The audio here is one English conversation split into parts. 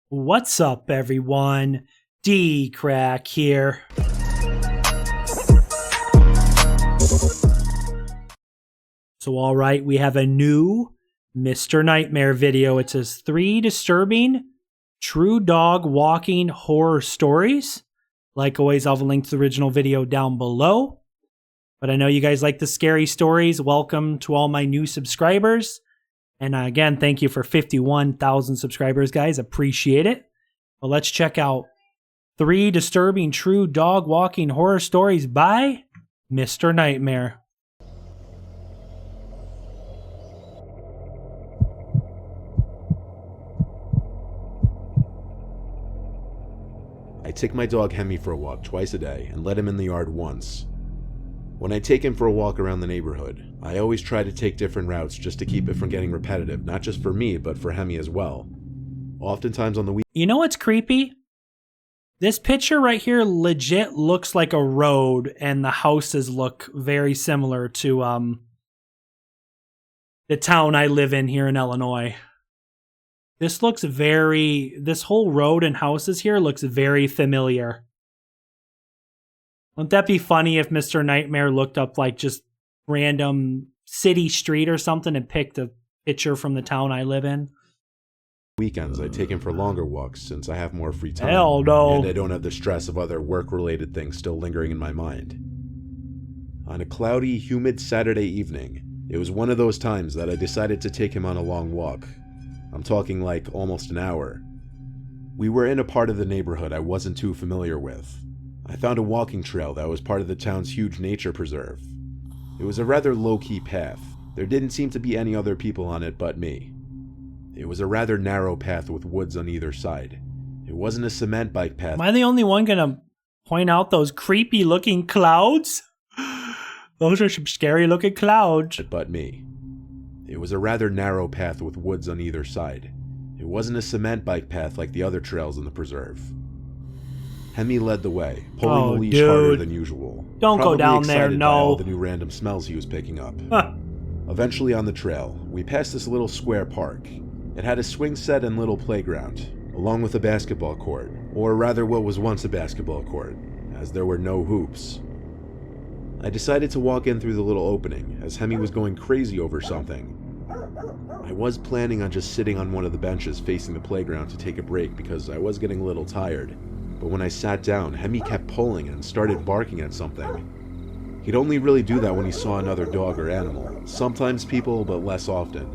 What's up, everyone? DKRACK here. So, alright, we have a new Mr. Nightmare video. It says 3 disturbing true dog walking horror stories. Like always, I'll have a link to the original video down below. But I know you guys like the scary stories. Welcome to all my new subscribers. And again, thank you for 51,000 subscribers, guys. Appreciate it. Well, let's check out 3 disturbing true dog walking horror stories by Mr. Nightmare. I take my dog Hemi for a walk twice a day and let him in the yard once. When I take him for a walk around the neighborhood, I always try to take different routes just to keep it from getting repetitive, not just for me, but for Hemi as well. Oftentimes on the week. You know what's creepy? This picture right here legit looks like a road, and the houses look very similar to the town I live in here in Illinois. This whole road and houses here looks very familiar. Wouldn't that be funny if Mr. Nightmare looked up like just random city street or something and picked a picture from the town I live in? Weekends, I take him for longer walks since I have more free time. Hell no. And I don't have the stress of other work-related things still lingering in my mind. On a cloudy, humid Saturday evening, it was one of those times that I decided to take him on a long walk. I'm talking like almost an hour. We were in a part of the neighborhood I wasn't too familiar with. I found a walking trail that was part of the town's huge nature preserve. It was a rather low-key path. There didn't seem to be any other people on it but me. It was a rather narrow path with woods on either side. It wasn't a cement bike path. Am I the only one gonna point out those creepy looking clouds? Those are some scary looking clouds. But me. It was a rather narrow path with woods on either side. It wasn't a cement bike path like the other trails in the preserve. Hemi led the way, pulling the leash harder than usual. Don't go down there, no. By all no. the new random smells he was picking up. Eventually on the trail, we passed this little square park. It had a swing set and little playground, along with a basketball court, or rather what was once a basketball court, as there were no hoops. I decided to walk in through the little opening, as Hemi was going crazy over something. I was planning on just sitting on one of the benches facing the playground to take a break because I was getting a little tired. But when I sat down, Hemi kept pulling and started barking at something. He'd only really do that when he saw another dog or animal, sometimes people, but less often.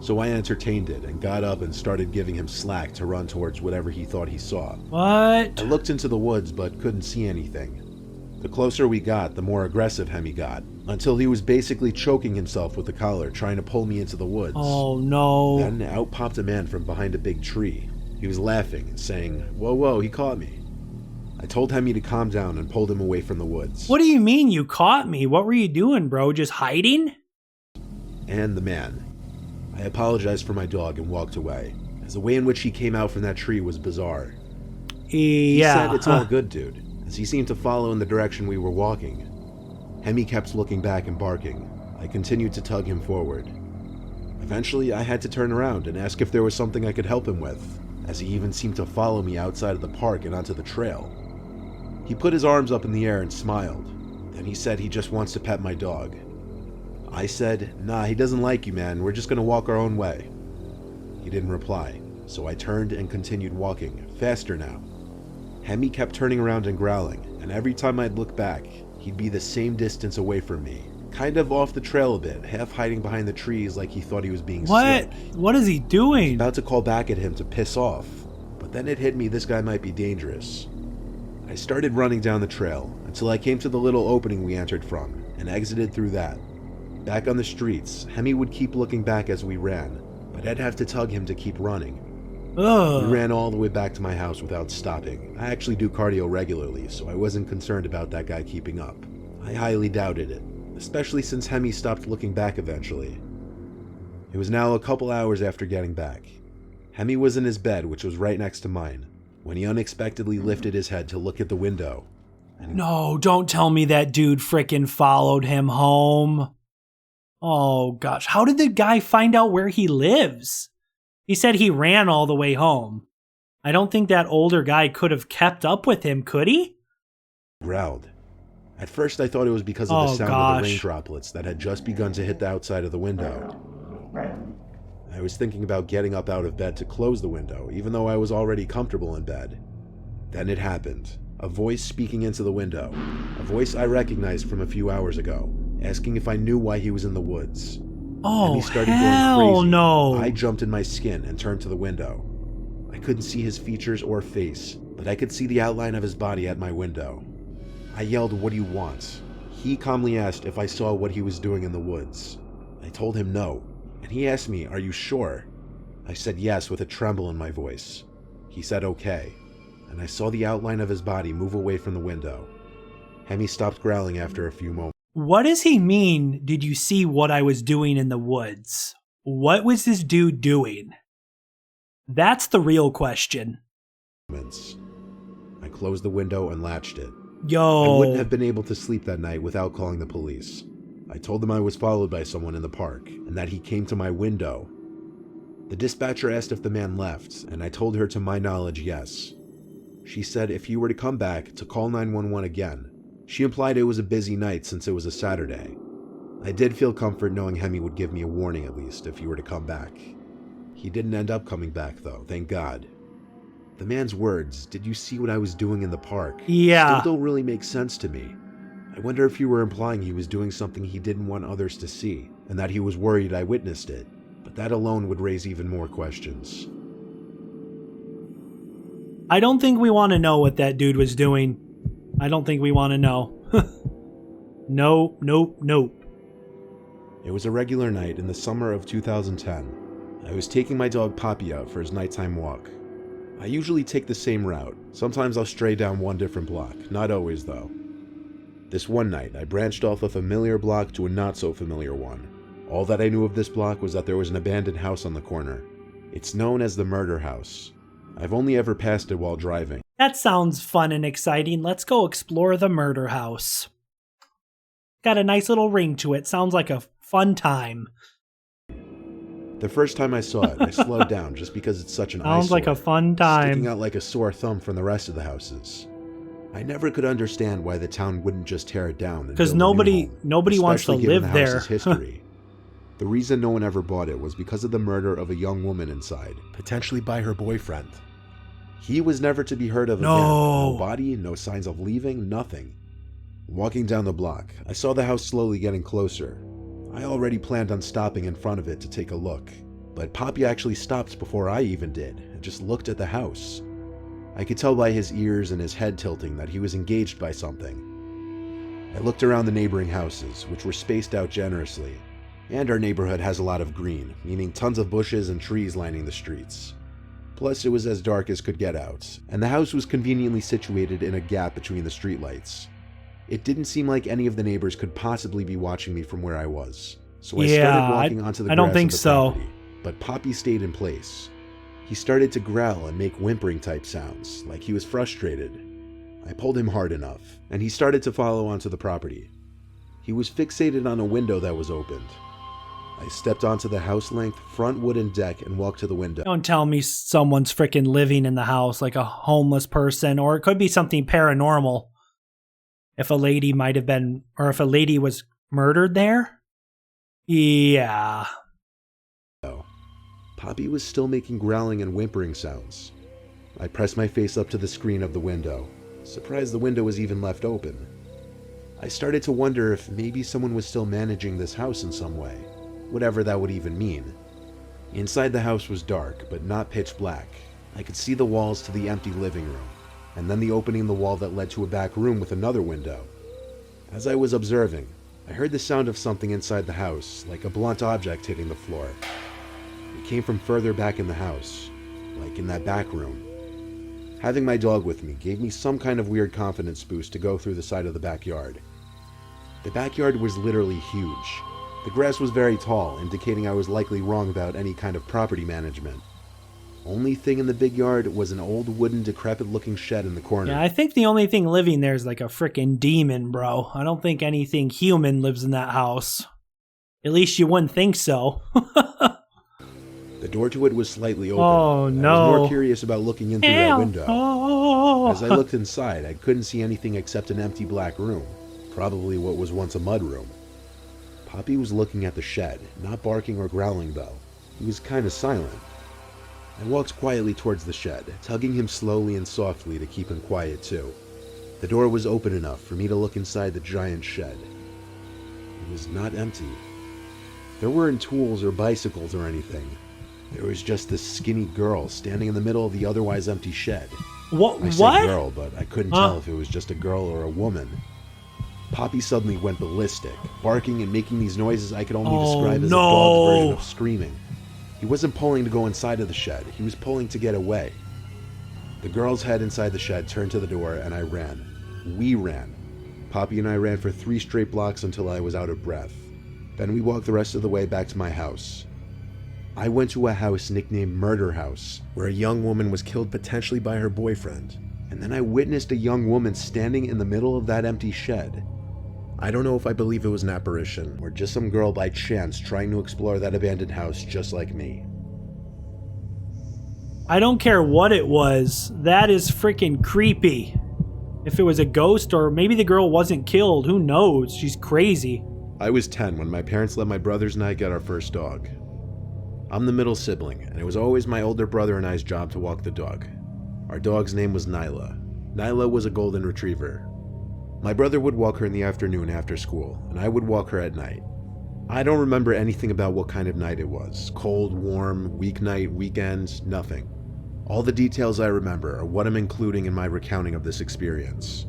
So I entertained it and got up and started giving him slack to run towards whatever he thought he saw. What? I looked into the woods but couldn't see anything. The closer we got, the more aggressive Hemi got, until he was basically choking himself with the collar, trying to pull me into the woods. Oh no. Then out popped a man from behind a big tree. He was laughing and saying, "Whoa, whoa, he caught me." I told Hemi to calm down and pulled him away from the woods. What do you mean you caught me? What were you doing, bro? Just hiding? And the man. I apologized for my dog and walked away, as the way in which he came out from that tree was bizarre. He said, "It's all good, dude," as he seemed to follow in the direction we were walking. Hemi kept looking back and barking. I continued to tug him forward. Eventually, I had to turn around and ask if there was something I could help him with, as he even seemed to follow me outside of the park and onto the trail. He put his arms up in the air and smiled. Then he said he just wants to pet my dog. I said, "Nah, he doesn't like you, man. We're just gonna walk our own way." He didn't reply, so I turned and continued walking, faster now. Hemi kept turning around and growling, and every time I'd look back, he'd be the same distance away from me, kind of off the trail a bit, half hiding behind the trees like he thought he was being What? slick. What is he doing? About to call back at him to piss off, but then it hit me this guy might be dangerous. I started running down the trail until I came to the little opening we entered from and exited through that. Back on the streets, Hemi would keep looking back as we ran, but I'd have to tug him to keep running. Ugh. We ran all the way back to my house without stopping. I actually do cardio regularly, so I wasn't concerned about that guy keeping up. I highly doubted it, especially since Hemi stopped looking back eventually. It was now a couple hours after getting back. Hemi was in his bed, which was right next to mine, when he unexpectedly lifted his head to look at the window. No, don't tell me that dude frickin' followed him home. Oh gosh, how did the guy find out where he lives? He said he ran all the way home. I don't think that older guy could have kept up with him, could he? Growled. At first I thought it was because of the sound of the rain droplets that had just begun to hit the outside of the window. I was thinking about getting up out of bed to close the window, even though I was already comfortable in bed. Then it happened. A voice speaking into the window. A voice I recognized from a few hours ago, asking if I knew why he was in the woods. Oh, and he started hell going crazy. no. I jumped in my skin and turned to the window. I couldn't see his features or face, but I could see the outline of his body at my window. I yelled, "What do you want?" He calmly asked if I saw what he was doing in the woods. I told him no, and he asked me, "Are you sure?" I said yes with a tremble in my voice. He said okay, and I saw the outline of his body move away from the window. Hemi stopped growling after a few moments. What does he mean, did you see what I was doing in the woods? What was this dude doing? That's the real question. I closed the window and latched it. Yo. I wouldn't have been able to sleep that night without calling the police. I told them I was followed by someone in the park, and that he came to my window. The dispatcher asked if the man left, and I told her to my knowledge, yes. She said if he were to come back, to call 911 again. She implied it was a busy night since it was a Saturday. I did feel comfort knowing Hemi would give me a warning at least if he were to come back. He didn't end up coming back though, thank God. The man's words, "Did you see what I was doing in the park?" Yeah. still don't really make sense to me. I wonder if you were implying he was doing something he didn't want others to see, and that he was worried I witnessed it. But that alone would raise even more questions. I don't think we want to know what that dude was doing. I don't think we want to know. Nope. It was a regular night in the summer of 2010. I was taking my dog Poppy out for his nighttime walk. I usually take the same route. Sometimes I'll stray down one different block, not always though. This one night, I branched off a familiar block to a not-so-familiar one. All that I knew of this block was that there was an abandoned house on the corner. It's known as the Murder House. I've only ever passed it while driving. That sounds fun and exciting. Let's go explore the murder house. Got a nice little ring to it. Sounds like a fun time. The first time I saw it, I slowed down just because it's such an eyesore. Sounds like a fun time. Sticking out like a sore thumb from the rest of the houses. I never could understand why the town wouldn't just tear it down. Because nobody wants to live there. History. The reason no one ever bought it was because of the murder of a young woman inside, potentially by her boyfriend. He was never to be heard of again. No body, no signs of leaving, nothing. Walking down the block, I saw the house slowly getting closer. I already planned on stopping in front of it to take a look, but Poppy actually stopped before I even did, and just looked at the house. I could tell by his ears and his head tilting that he was engaged by something. I looked around the neighboring houses, which were spaced out generously, and our neighborhood has a lot of green, meaning tons of bushes and trees lining the streets. Plus, it was as dark as could get out, and the house was conveniently situated in a gap between the streetlights. It didn't seem like any of the neighbors could possibly be watching me from where I was, so I started walking onto the grass of the property, but Poppy stayed in place. He started to growl and make whimpering type sounds, like he was frustrated. I pulled him hard enough, and he started to follow onto the property. He was fixated on a window that was opened. I stepped onto the house-length front wooden deck and walked to the window. Don't tell me someone's freaking living in the house, like a homeless person, or it could be something paranormal. If a lady might have been, or if a lady was murdered there? Yeah. Poppy was still making growling and whimpering sounds. I pressed my face up to the screen of the window, surprised the window was even left open. I started to wonder if maybe someone was still managing this house in some way, whatever that would even mean. Inside the house was dark, but not pitch black. I could see the walls to the empty living room, and then the opening in the wall that led to a back room with another window. As I was observing, I heard the sound of something inside the house, like a blunt object hitting the floor. It came from further back in the house, like in that back room. Having my dog with me gave me some kind of weird confidence boost to go through the side of the backyard. The backyard was literally huge. The grass was very tall, indicating I was likely wrong about any kind of property management. Only thing in the big yard was an old wooden decrepit-looking shed in the corner. Yeah, I think the only thing living there is like a freaking demon, bro. I don't think anything human lives in that house. At least you wouldn't think so. The door to it was slightly open. Oh, no. I was more curious about looking in through that window. Oh. As I looked inside, I couldn't see anything except an empty black room, probably what was once a mud room. Poppy was looking at the shed, not barking or growling though. He was kind of silent. I walked quietly towards the shed, tugging him slowly and softly to keep him quiet too. The door was open enough for me to look inside the giant shed. It was not empty. There weren't tools or bicycles or anything. There was just this skinny girl standing in the middle of the otherwise empty shed. What? I said girl, but I couldn't tell if it was just a girl or a woman. Poppy suddenly went ballistic, barking and making these noises I could only describe as a dog's version of screaming. He wasn't pulling to go inside of the shed, he was pulling to get away. The girl's head inside the shed turned to the door and I ran. We ran. Poppy and I ran for 3 straight blocks until I was out of breath. Then we walked the rest of the way back to my house. I went to a house nicknamed Murder House, where a young woman was killed potentially by her boyfriend. And then I witnessed a young woman standing in the middle of that empty shed. I don't know if I believe it was an apparition, or just some girl by chance trying to explore that abandoned house just like me. I don't care what it was. That is freaking creepy. If it was a ghost, or maybe the girl wasn't killed, who knows? She's crazy. I was 10 when my parents let my brothers and I get our first dog. I'm the middle sibling, and it was always my older brother and I's job to walk the dog. Our dog's name was Nyla. Nyla was a golden retriever. My brother would walk her in the afternoon after school, and I would walk her at night. I don't remember anything about what kind of night it was. Cold, warm, weeknight, weekend, nothing. All the details I remember are what I'm including in my recounting of this experience.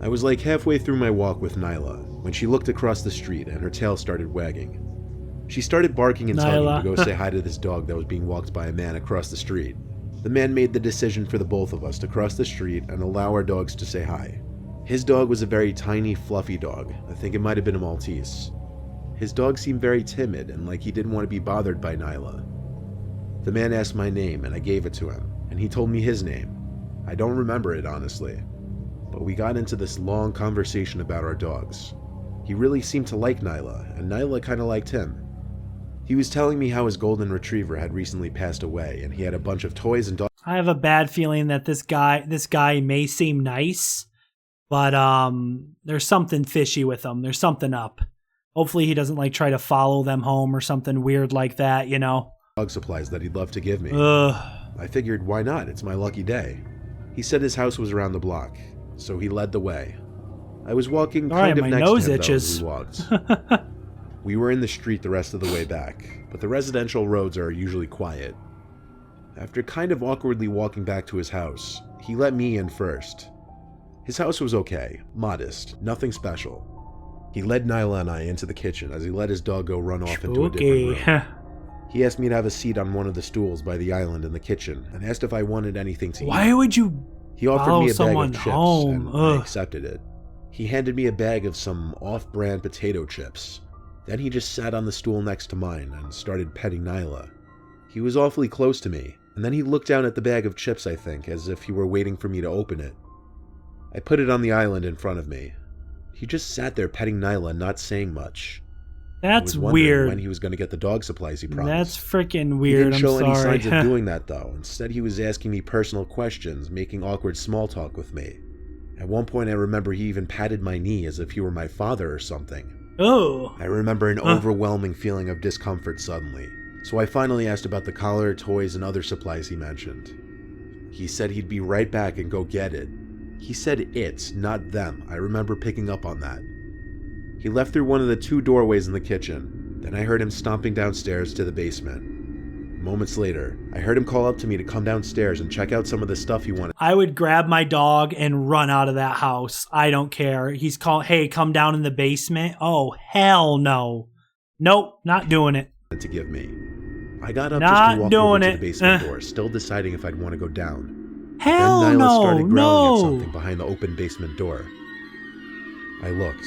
I was like halfway through my walk with Nyla when she looked across the street and her tail started wagging. She started barking and tugging to go say hi to this dog that was being walked by a man across the street. The man made the decision for the both of us to cross the street and allow our dogs to say hi. His dog was a very tiny, fluffy dog. I think it might have been a Maltese. His dog seemed very timid and like he didn't want to be bothered by Nyla. The man asked my name and I gave it to him, and he told me his name. I don't remember it, honestly. But we got into this long conversation about our dogs. He really seemed to like Nyla, and Nyla kind of liked him. He was telling me how his golden retriever had recently passed away, and he had a bunch of toys and dogs. I have a bad feeling that this guy may seem nice, but there's something fishy with him. There's something up. Hopefully he doesn't like try to follow them home or something weird like that, you know. Dog supplies that he'd love to give me. Ugh. I figured, why not? It's my lucky day. He said his house was around the block, so he led the way. I was walking kind of next to him though, as we walked. We were in the street the rest of the way back, but the residential roads are usually quiet. After kind of awkwardly walking back to his house, he let me in first. His house was okay, modest, nothing special. He led Nyla and I into the kitchen as he let his dog go run off into a different room. He asked me to have a seat on one of the stools by the island in the kitchen and asked if I wanted anything to eat. Why would you He offered me a bag of chips, home? and I accepted it. He handed me a bag of some off-brand potato chips. Then he just sat on the stool next to mine and started petting Nyla. He was awfully close to me, and then he looked down at the bag of chips, I think, as if he were waiting for me to open it. I put it on the island in front of me. He just sat there petting Nyla, not saying much. That's I was weird. When he was going to get the dog supplies he promised. That's freaking weird. He didn't show I'm any sorry. signs of doing that though. Instead, he was asking me personal questions, making awkward small talk with me. At one point, I remember he even patted my knee as if he were my father or something. Oh. I remember an overwhelming feeling of discomfort suddenly. So I finally asked about the collar, toys, and other supplies he mentioned. He said he'd be right back and go get it. He said it, not them. I remember picking up on that. He left through one of the 2 doorways in the kitchen. Then I heard him stomping downstairs to the basement. Moments later, I heard him call up to me to come downstairs and check out some of the stuff he wanted. I would grab my dog and run out of that house. I don't care. He's called, hey, come down in the basement. Oh, hell no. Nope, not doing it. To give me. I got up Not just to walk doing over to it. the basement door, still deciding if I'd want to go down. Hell then Nyla no, started growling at no. something behind the open basement door. I looked.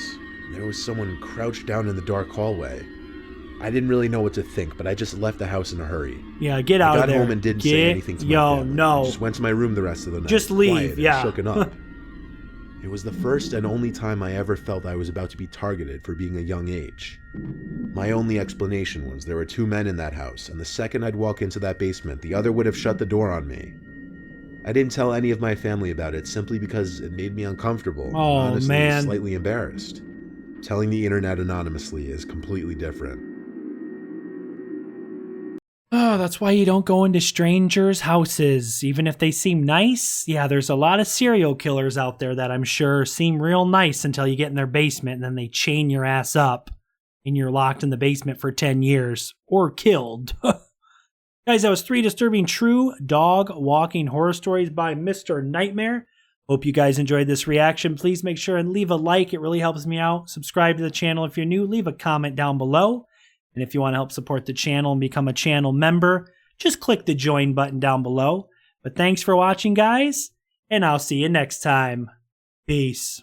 There was someone crouched down in the dark hallway. I didn't really know what to think, but I just left the house in a hurry. Yeah, get out of there. I got home and didn't say anything to my family. No. I just went to my room the rest of the night. Just leave, quiet yeah. and shooken up. It was the first and only time I ever felt I was about to be targeted for being a young age. My only explanation was there were 2 men in that house, and the second I'd walk into that basement, the other would have shut the door on me. I didn't tell any of my family about it simply because it made me uncomfortable and honestly slightly embarrassed. Telling the internet anonymously is completely different. Oh, that's why you don't go into strangers' houses, even if they seem nice. Yeah, there's a lot of serial killers out there that I'm sure seem real nice until you get in their basement and then they chain your ass up and you're locked in the basement for 10 years or killed. Guys, that was 3 disturbing true dog walking horror stories by Mr. Nightmare. Hope you guys enjoyed this reaction. Please make sure and leave a like. It really helps me out. Subscribe to the channel if you're new. Leave a comment down below. And if you want to help support the channel and become a channel member, just click the join button down below. But thanks for watching, guys, and I'll see you next time. Peace.